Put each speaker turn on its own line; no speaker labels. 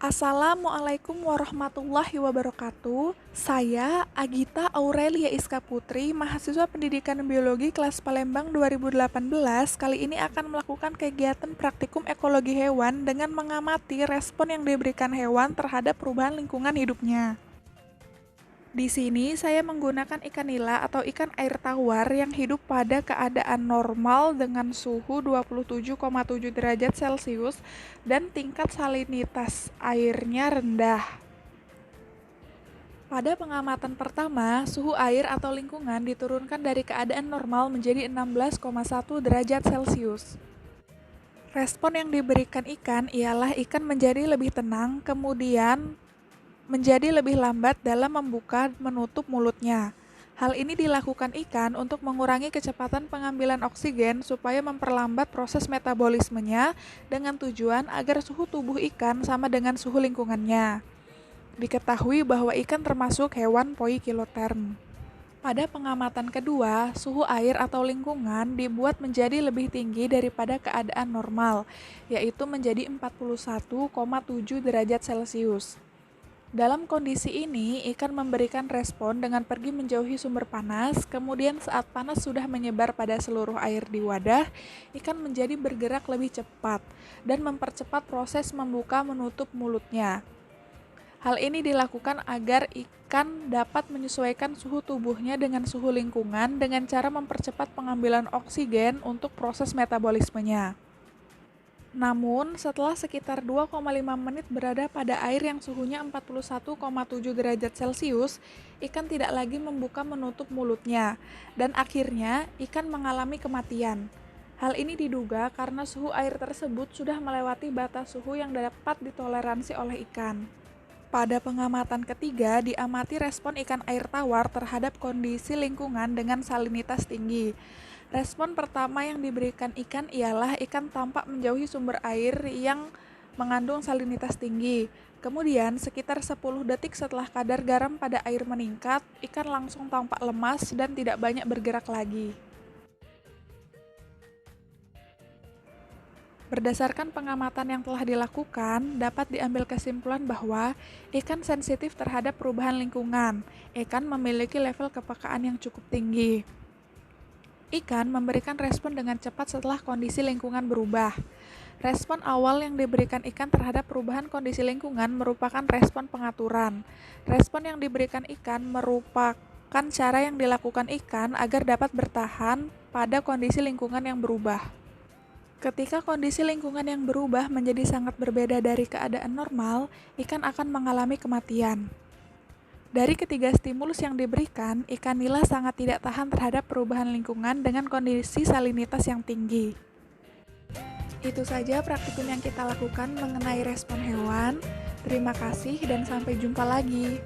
Assalamualaikum warahmatullahi wabarakatuh. Saya Agita Aurelia Iska Putri, mahasiswa Pendidikan Biologi kelas Palembang 2018. Kali ini akan melakukan kegiatan praktikum ekologi hewan dengan mengamati respon yang diberikan hewan terhadap perubahan lingkungan hidupnya. Di sini saya menggunakan ikan nila atau ikan air tawar yang hidup pada keadaan normal dengan suhu 27,7 derajat Celcius dan tingkat salinitas airnya rendah. Pada pengamatan pertama, suhu air atau lingkungan diturunkan dari keadaan normal menjadi 16,1 derajat Celcius. Respon yang diberikan ikan ialah ikan menjadi lebih tenang, kemudian menjadi lebih lambat dalam membuka menutup mulutnya. Hal ini dilakukan ikan untuk mengurangi kecepatan pengambilan oksigen supaya memperlambat proses metabolismenya dengan tujuan agar suhu tubuh ikan sama dengan suhu lingkungannya. Diketahui bahwa ikan termasuk hewan poikiloterm. Pada pengamatan kedua, suhu air atau lingkungan dibuat menjadi lebih tinggi daripada keadaan normal, yaitu menjadi 41,7 derajat Celcius. Dalam kondisi ini, ikan memberikan respon dengan pergi menjauhi sumber panas, kemudian saat panas sudah menyebar pada seluruh air di wadah, ikan menjadi bergerak lebih cepat dan mempercepat proses membuka menutup mulutnya. Hal ini dilakukan agar ikan dapat menyesuaikan suhu tubuhnya dengan suhu lingkungan dengan cara mempercepat pengambilan oksigen untuk proses metabolismenya. Namun, setelah sekitar 2,5 menit berada pada air yang suhunya 41,7 derajat Celcius, ikan tidak lagi membuka menutup mulutnya, dan akhirnya ikan mengalami kematian. Hal ini diduga karena suhu air tersebut sudah melewati batas suhu yang dapat ditoleransi oleh ikan. Pada pengamatan ketiga, diamati respon ikan air tawar terhadap kondisi lingkungan dengan salinitas tinggi. Respon pertama yang diberikan ikan ialah ikan tampak menjauhi sumber air yang mengandung salinitas tinggi. Kemudian, sekitar 10 detik setelah kadar garam pada air meningkat, ikan langsung tampak lemas dan tidak banyak bergerak lagi. Berdasarkan pengamatan yang telah dilakukan, dapat diambil kesimpulan bahwa ikan sensitif terhadap perubahan lingkungan. Ikan memiliki level kepekaan yang cukup tinggi. Ikan memberikan respon dengan cepat setelah kondisi lingkungan berubah. Respon awal yang diberikan ikan terhadap perubahan kondisi lingkungan merupakan respon pengaturan. Respon yang diberikan ikan merupakan cara yang dilakukan ikan agar dapat bertahan pada kondisi lingkungan yang berubah. Ketika kondisi lingkungan yang berubah menjadi sangat berbeda dari keadaan normal, ikan akan mengalami kematian. Dari ketiga stimulus yang diberikan, ikan nila sangat tidak tahan terhadap perubahan lingkungan dengan kondisi salinitas yang tinggi. Itu saja praktikum yang kita lakukan mengenai respon hewan. Terima kasih dan sampai jumpa lagi.